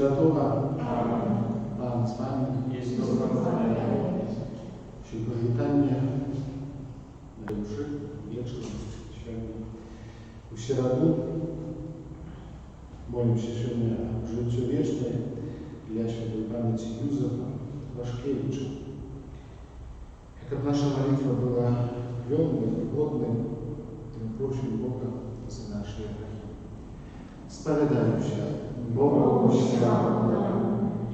Świętowa. Amen. Pan z Wami. Jest to Pan. Się powitanie na duszy, wieczór, święty. U środu молим się сегодня о życiu wiecznej для świętej pamięci Józefa Waszkiewicza. Jaka nasza modlitwa była wielką, godnym, prosił Boga za nasze grzechy. Spowiadajmy się Bogu świętemu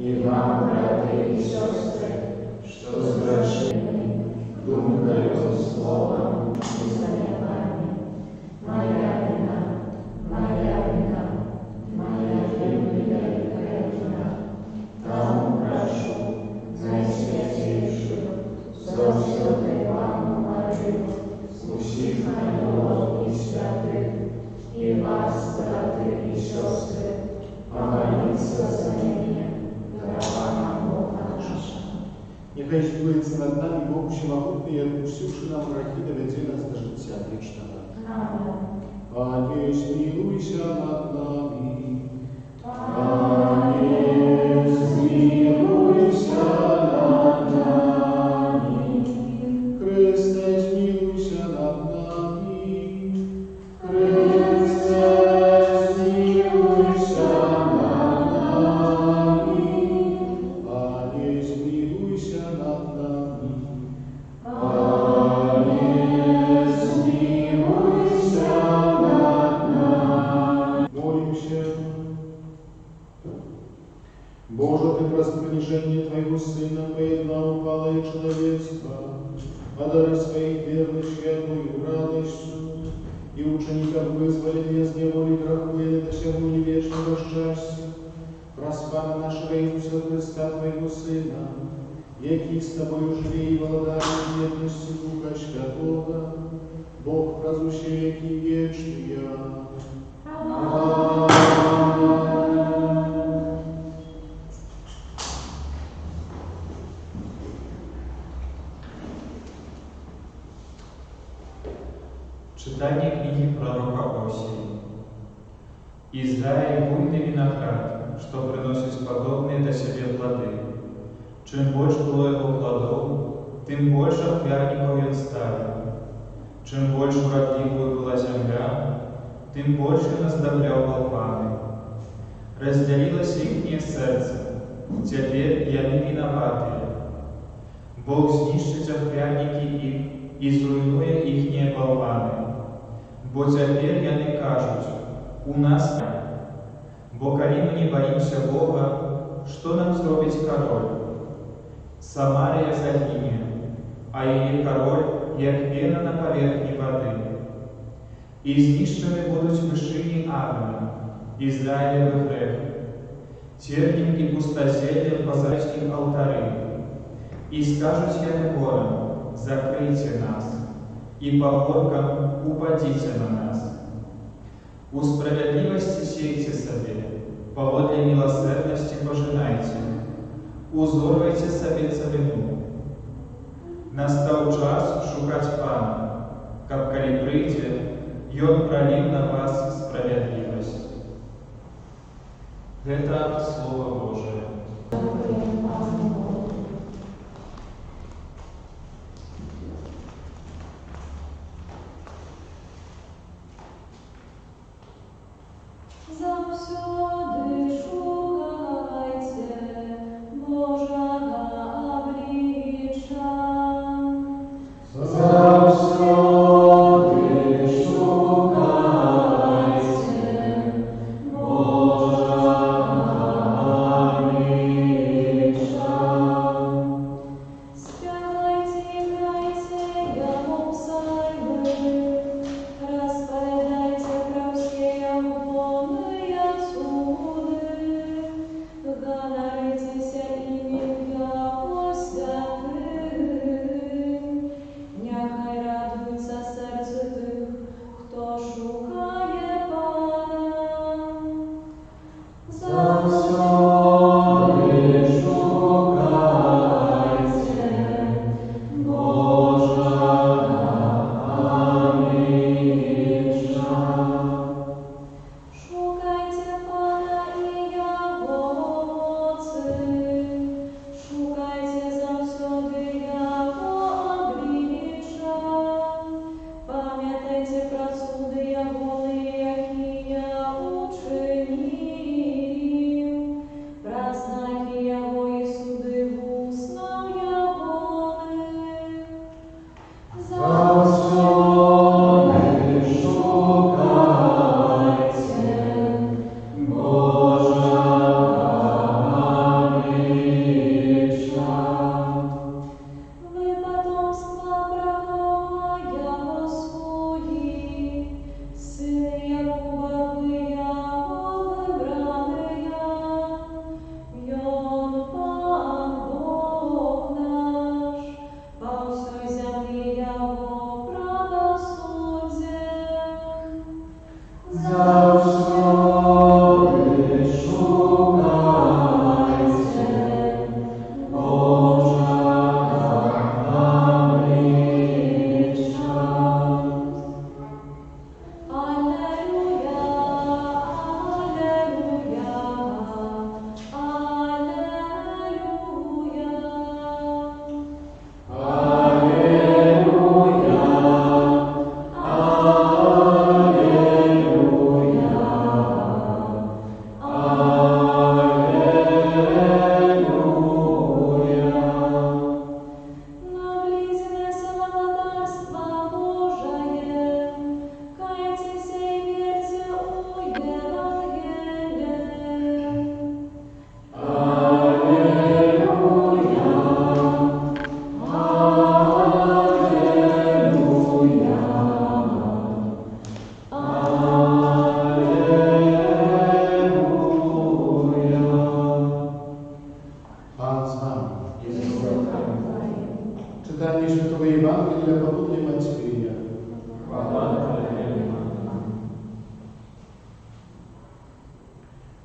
i Wam, bracia i siostry, что zgrzeszyli duмкою, słowem i zaniechami. Moja wina, moja wielka wina. Tam proszę Najświętejszy, zawsze Panu Maryjo, usich aniołów i świętych, i was, braty i siostry, pomoliться za mnie, dla Pana Boga nasza. Niechaj zbuduje nad nami Bóg Wszechmogący i odpuściwszy nam grzechy, dowiedzie nas do życia wiecznego. Amen. Panie, zmiłuj się nad nami. Panie, zmiłuj się nad nami. Chryste, zmiłuj się nad nami. Chryste, zmiłuj się nad nami. Panie, zmiłuj się nad nami. Panie, zmiłuj się nad nami. Молим się. Боже, Ты про принижение Твоего Сына поеднал упалое человечество, подари своих верных światłą радостью и ученикам вызволения с неволи греху и досягнули вечного счастья. Проспана нашего Иисуса Христа, Твоего Сына, який с Тобою живи и владаешь в едности Духа Святого, Бог разлучи, який вечный. Amen. Читание книги пророка Осии. Израиль — буйный виноград, что приносит подобные до себе плоды. Чем больше было его плодов, тем больше охвярников он ставил. Чем больше уродливой была земля, тем больше наздобрял волками. Разделилось ихнее сердце, теперь яны виноватые. Бог знищит охвярники их и зруйнує ихние болваны. Бо теперь яны кажут, у нас нет. Бо коли мы не боимся Бога, что нам зробить король? Самария загине, а ее король, як пена на поверхне воды. И знищены будут вершины Авена, Израилевых грех. Тернем и пустозельем позарить им алтары. И скажут яны горам, закройте нас, и по горкам упадите на нас. У справедливости сейте себе, поводле милосердности пожинайте, узорвайте себе целину. Настал час шукать Пана, как коли прийде, и Он пролив на вас справедливость. Это Слово Божие. Zawsody szukajcie Bożego oblicza. Zawsody szukajcie Bożego oblicza. Śpiewajcie i grajcie Jemu psalmy, rozpowiadajcie prawskie Jemu pomyjaczu.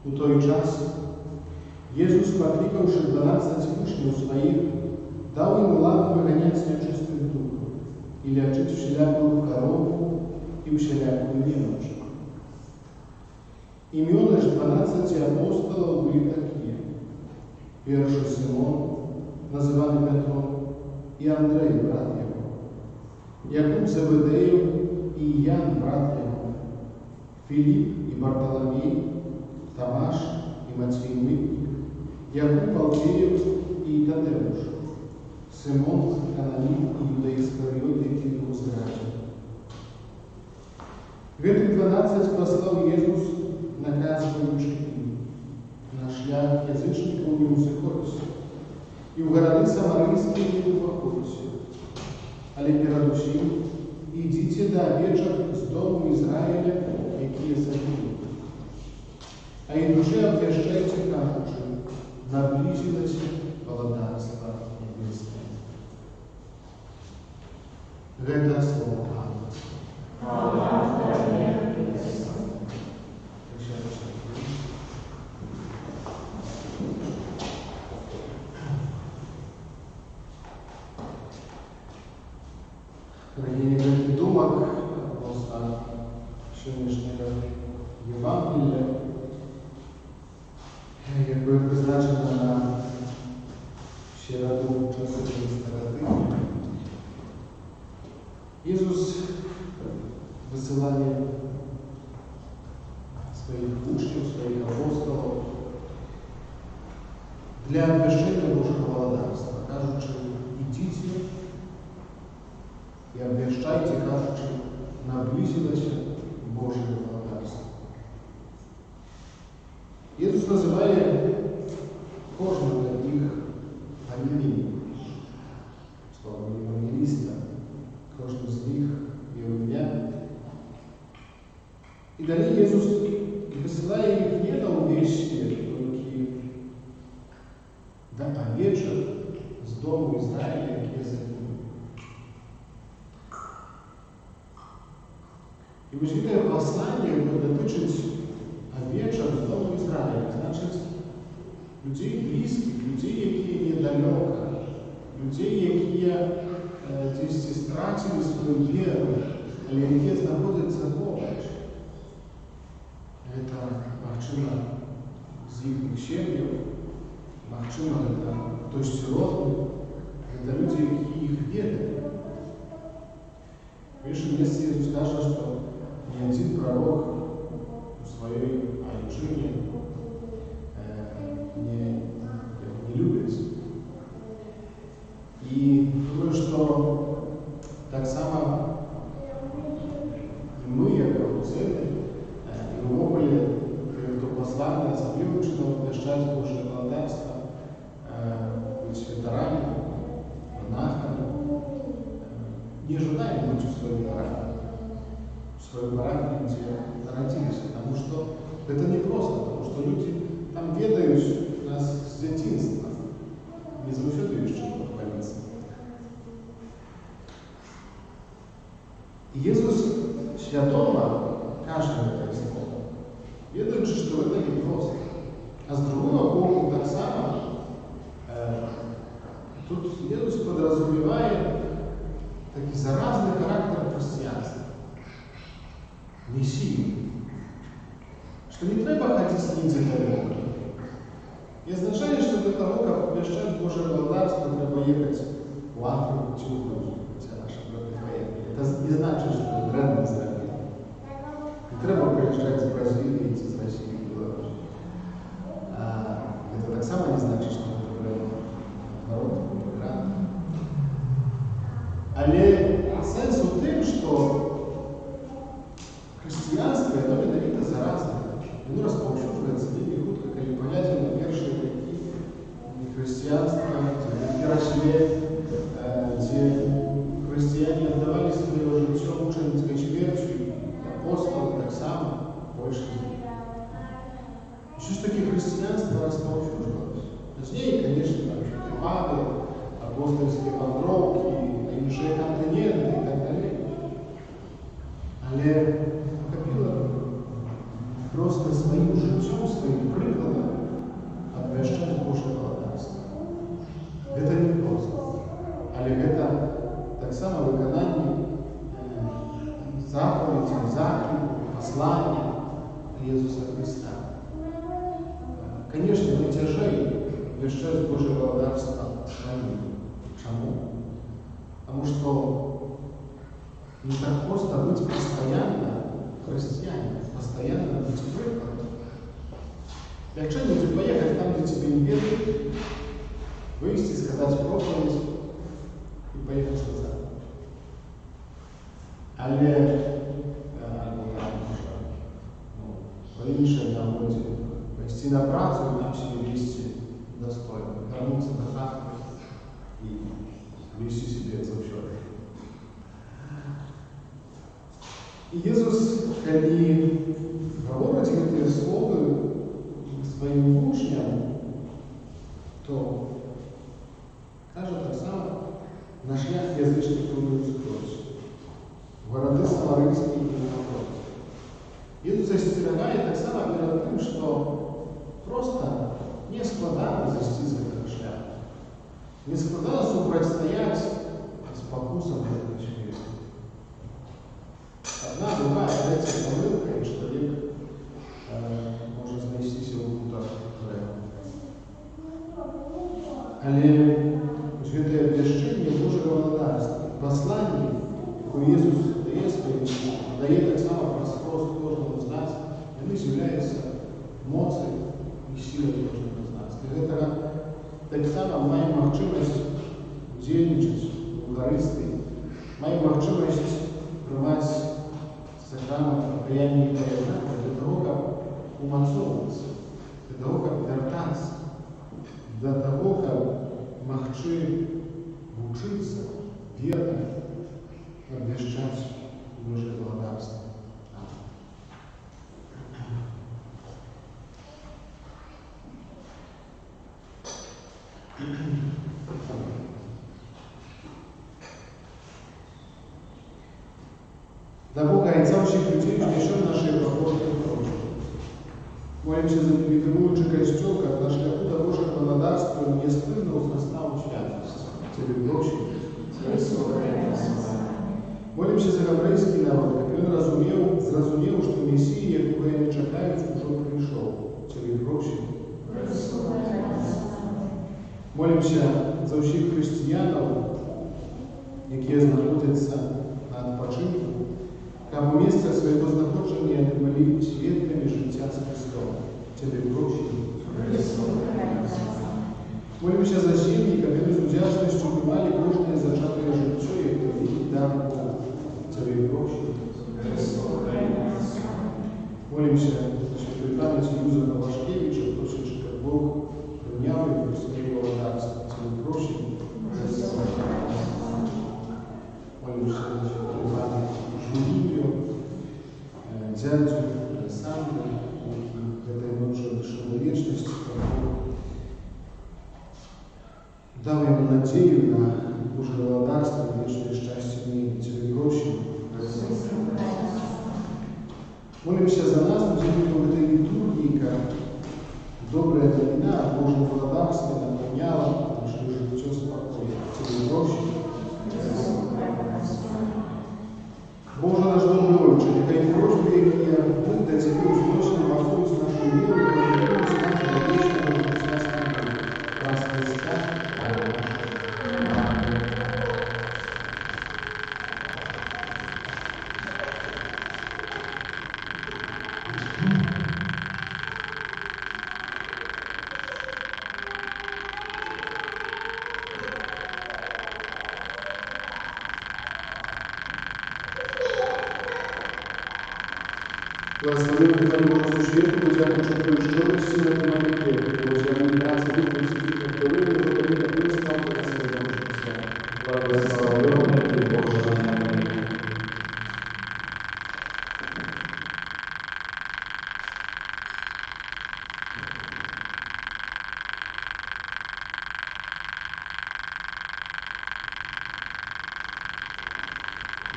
U той час Jezus, poklикавши 12 учнів своих, дал им ладу выгонять нечистых духов и лечить всякую корову и всякую немощь. Имена же 12 апостолов были такие. Первый Симон, называемый Петром, и Андрей, брат его, Якуб Зеведеев и Иоанн, брат его, Филипп и Бартоломей, Тамаш и Матфей Мытник, Якуб Алфеев и Тадеуш, Симон Кананит и Иуда Искариот, и его зрачи. В этих 12 послал Иисус, наказываючи им на шлях язычников не усыходься, и в города Самарийские не выходите, але передусім идите до овечек с дому Израиля, какие загинут. А и душе обвещайте, кажучи, наблизилось Царство Небесное. Это слово Бога. Дорогі думок відносно сьогоднішнього Євангелія, якби призначено на середу часової стародини, Ісус висилає своїх учнів, своїх апостолів для обвящення Божого владарства, кажучи, ідіть и обвещайте, кажучи, наблизилось Божие владарство. Иисус называет кожного из них по имени, словом евангелиста, кожного из них Иудея. И далее Иисус высылает их не на увещие, только до овечек с дома Израиля, где загинули. І важливе послання дотичить овечок з дому Ізраїля, значить, людей близьких, людей, які недалеко, людей, які десь стратили свою віру, але які знаходяться поруч. Це, можливо, з їхніх сім'їв, можливо, це хтось сиротний, це люди, які їх вірять. В іншому місці Ісус каже, що ни один пророк в своей жизни не любит. И думаю, что так само и мы, как церковь, и в Ополе, то послание, особенно нужно обвещать Божие владарство, быть ветеранами, монахами. Не ожидаем быть в своем параде. В своем параде, где родились. Потому что это не просто, потому что люди там ведают нас с детства. Не завсёды есть чего хвалиться. И Иисус святого каждого это слово. Ведает же, что это не просто. А с другого боку, так само, тут Иисус подразумевает такий заразный характер христианства. Мессии. Что не треба ходить с ним далеко. И означает, что для того, как обвещать Божие владарство, треба ехать в Африку, Тюрку, хотя наши браты поехали. Это не значит, что это бренды сделали. Не треба приезжать из Бразилии, из России, из Беларуси. Это так само не значит, что это бренд. Народ, иммигрант. Але сенс в том, что христианство – это видно заразно. Оно расповсюдживается вельми хутко, коли понятие на першие веки христианства, где росли, где христиане отдавали свое життя мученицкой смертью, апостолы так само, больше. Еще ж таки христианство расповсюджилось. Точнее, конечно, Павел, апостольские пандровки, іншие континенты и так далее. Але накопило просто своим життям, своим Конечно, не тяжей вещать Божье благодарство своим. Чему? Потому что не так просто быть постоянно христианином, постоянно быть прикладом. Якщо не поехать там, где тебе не верят, выйти, сказать проповедь и поехать назад. Але по-іншому нам буде пойти на працю і нам себе вести достойно, вернуться на хату и вести себе завчора. И Иисус, когда говорит эти слова своим учням, то каже так само, на шлях язичних планують прочь. Городи Самарийські і напроти. Иисус остерегает так само перед тем, что просто не складно зайти за этот шлях. Не складно супротивстоять с покусом этого человека. Одна другая является помылкой, и человек может занести себя в куда-то. Але это обещание Божьего благодарства, послание, которое Иисус дает своим, дает так само пространство каждому из нас, они являются эмоцией и силой каждого из нас. И это так само моя можливість удельничать в Евхаристии, моя можливість принимать сакрамент покаяния и поедания, для того, как умацовываться, для того, как вертаться, для того, как могчи учиться верно обвещать Божье благодарство. Да Бога и завших людей, еще нашей проходной прочь. Молимся за невидимуючий костюм, как на шляху до Божьего благодарства неспинно возрастал святость. Тебе прощение. Молимся за гаврейский народ, как он зразумел, что Мессия, якого они чекают, уже пришел. Тебе прощение. Молимся за всіх християнов, які знаходяться на відпочинку, кому місце свого знаходження не були свідками життя з Христом. Тебе прощення. Молимся за сім'ї, які з вдячністю приймали кожне зачате життя, яке дар Бога. Тебе прощення. Молимся за святої пам'яті Юзефа Вашкевича, просячи, як Бог прийняв його в своє благодарство. Тебе прощення. Молимся за святої пам'яті Жулію, дядю Александру, этой ночью дошел до вечности, дал ему надею на Божье благодарство и вечное счастье мира. Тебе прощения. Молимся за нас, удивительно в этой литургии, как добрая вина Божьего благодарства наполняла наше житие спокойно. Тебе прощения. Боже наш добрый Отче, нехай просьбы, які ми до Тебе узносимо, возводить нашу веру, и вернуть нашего вечного життя с Тобой. Вас Христа. Благословен Христом Божий существу, дякую, що прийшов всі на молитві, благословен нас, Дух Святий, повторили, говорили, як ви стали на своєму життя. Благословен Боже.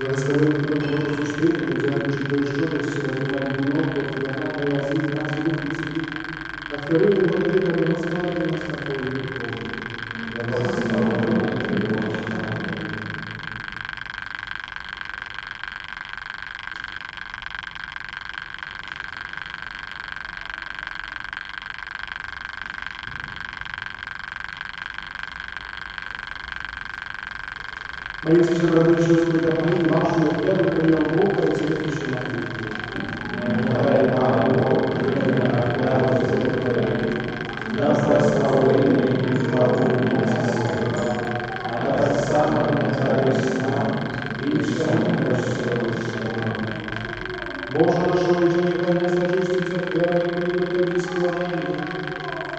Благословен Христом Божий существу, дякую, що прийшов всі на молитві, повторили, говорили, як ви стали на своєму життя. Моїться же брати чистої та пані, вашу отряду прийняв Бога і цілитище на них. Нехай нам Бог прийме на кляву золотої, на прославлення і славу Мосія, а так само нехай весна і всьому розсилися. Боже, нашого нехай не зажиститься хлява і прийняти складання.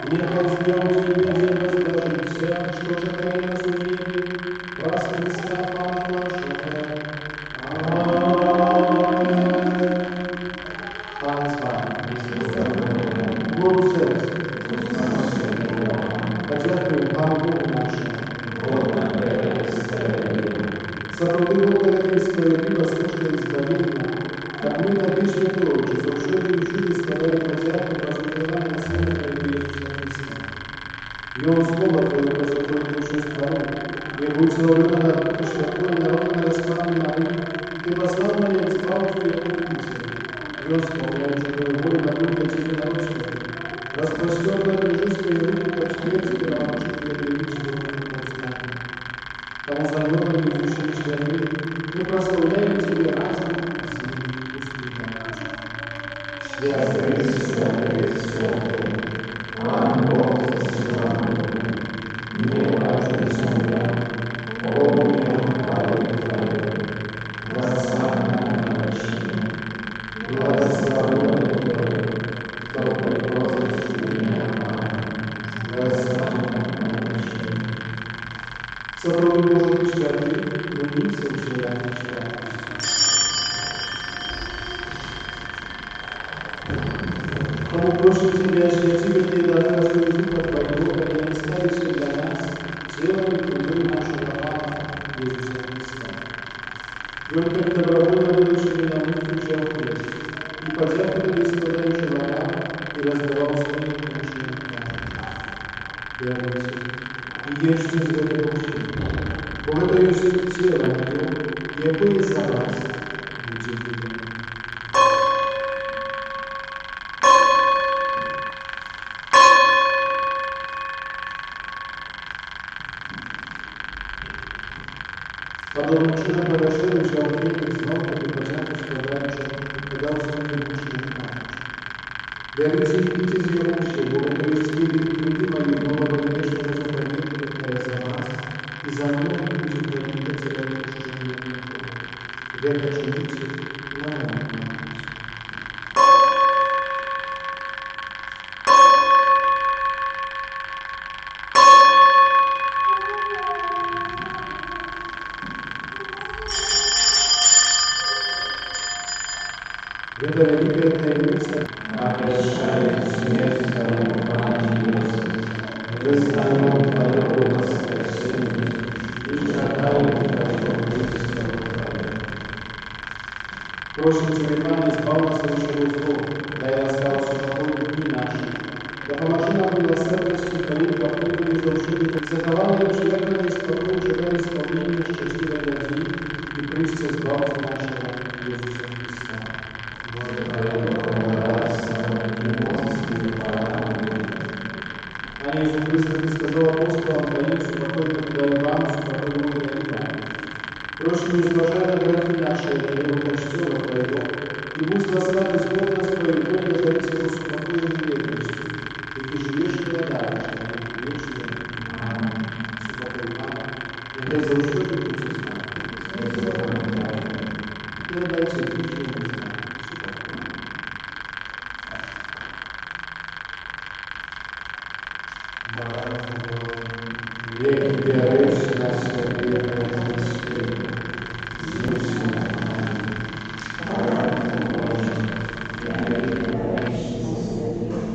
Нехай з днем Тебе не воздажится, что же Ты разумели, раз Христа Пана нашего. Аминь. Пан с вами. Бог сердце. Подякуем Пану Богу нашему. Сотворил Бога и справедливо слушали избавление, как мы на вечной дороге, завшили и жили, сказали подяку, возбуждали на смерть Иисуса Христа. И Он слово Твое позакрой душу страну, и будь целована на душу, что Твой народ на расправе Марии, Ты послал мне избаву Твою купителя. И Он сполняет Твою волю на дух Тебе народ свой. Распростёрно держи свои руки, как смерть, и научи Тебя любить свою руку. Тому за мной идущие члены, мы прославляем Тебе разом и Святый, святый, святый, Пан Бог Всевышний, небо и земля, полные хвалы Твоей, Господа ночи, благословенный Твой, кто приходит меня, Господа ночи. Сотворил Божий святый, любится святый святый. Кому просим Тебя, святи Ты дары раскрыть Духа Твоего, и оставишься для нас целым и кровью нашего Пана Иисуса Христа. И Он как добровольно выдавший нам включал крест, и подяку Тебе складаем живота, и раздавал свои лучшие веруйте, и ешьте из этого учения, бо это есть тело Мое, якое за вас будет видно. Подобным чином подошли, взял хлеб из ног, и подяку складаючи, подал своим лучшим матушке. Берите и пейте из его все, бо это есть виды книги моей нового вечного заповедника за вас, и за мной будет пролито целое чужое млеко. Века чините на мой мать. Это великая таинница, Обещает смерть Твою, Пане Иисус, вызнаем Твоего воскресения и шагаем Твоего близкого Твоего. просим Тебя, Пане, избав нас от всего злого, дай ласкаву покой души нашей, да поможи нам милосердностью Твоей покою и заушили, захование человека и спокой, живя исполнение счастливой надеи и Христе избавцы нашего Иисуса Христа. Пане Иисус Христос, Ты сказал апостолам Твоим, супокой покидаю вам, супокой мой даю вам. Просим, изложая грехи наши, и костела Твоего, и пусть восславит Господь нас Твоего, да дарится Его супокоем и верностью, и Ты живешь и одаришь, и вечно. Аминь. Супокой Пана, и дай за уши Ты будь с нами. И отдайте душу и знать. Веки веруешь на святые Господи, Иисусе, Аминь. Божий, я веруешь на святые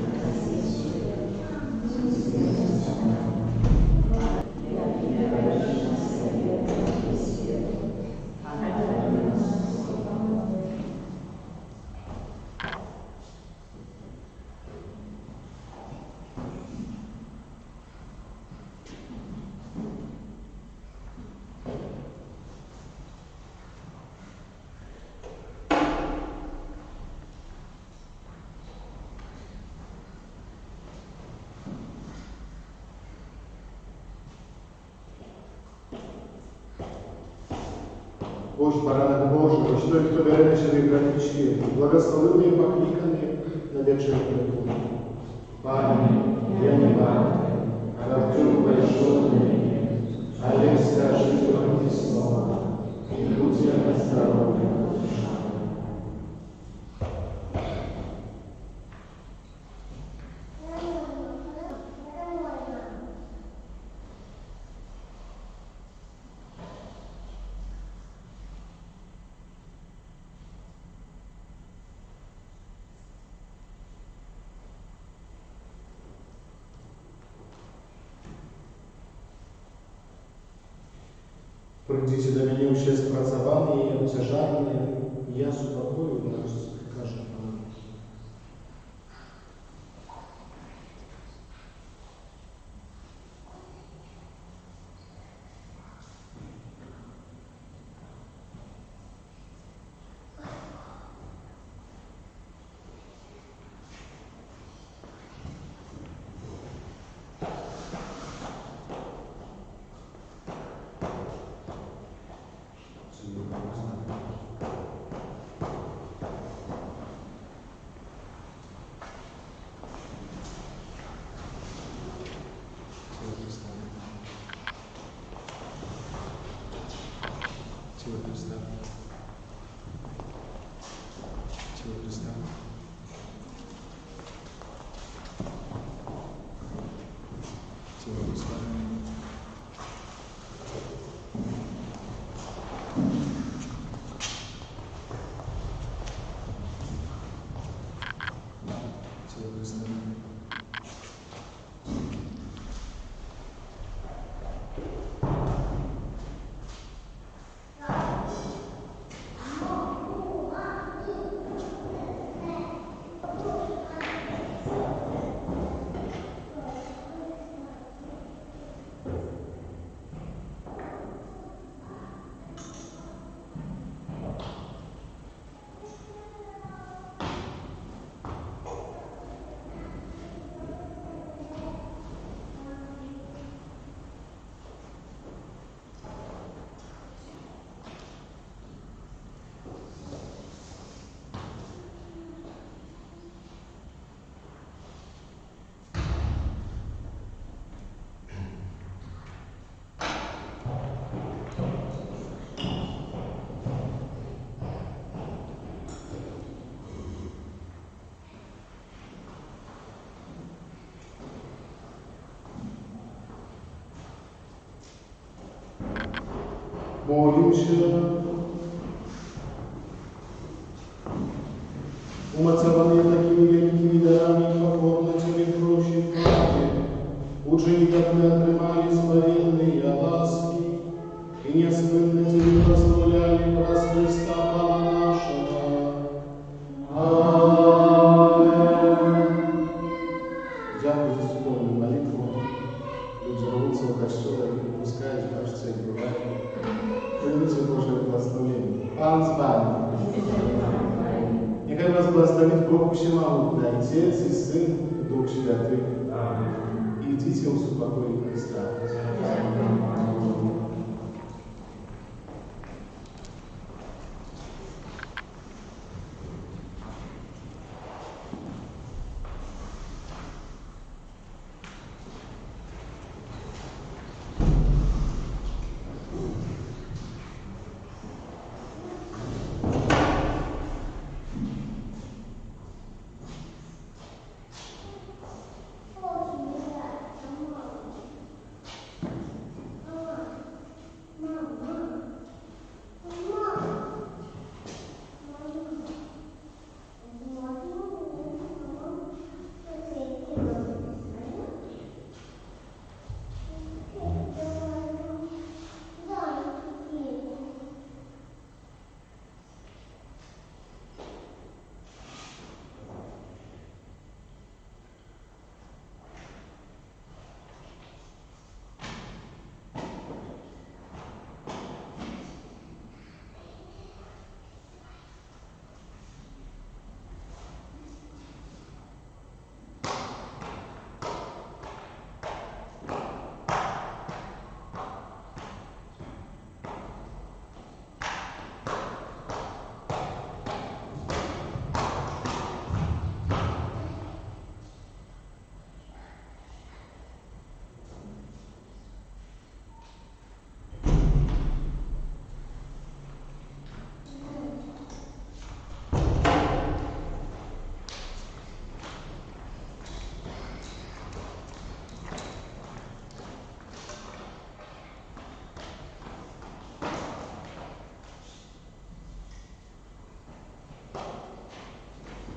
Ось баранок Божий, ось той, хто бере на себе гріхи світу, благословили і покликані на вечірню плоту. Пане, я не вартий, а Ты прийшов до мене, але скажи тільки слово, і будь я здоров'я душа. Прийдіть до мене усі спрацьовані і обтяжані, я супокою вас, каже Пан. Тіло Христа. Тіло Христа. Тіло Христа. Тіло Христа. Молимся. Умацованные такими великими дарами, покорно Тебе прощим, Пане. Учени, как мы отримали смиренные ласки, и неспынно Тебе прославляли про Христа Пана нашего. Аминь. Дякую за сьогодні молитву. Люди рвуться в костюлах і пропускають, кажется, і бувають. Прийміть Боже благословення. Пан з вами. Нехай вас благословить Бог Всемогутній, Отець і Син, і Дух Святий. І йдіть у супокої Христа.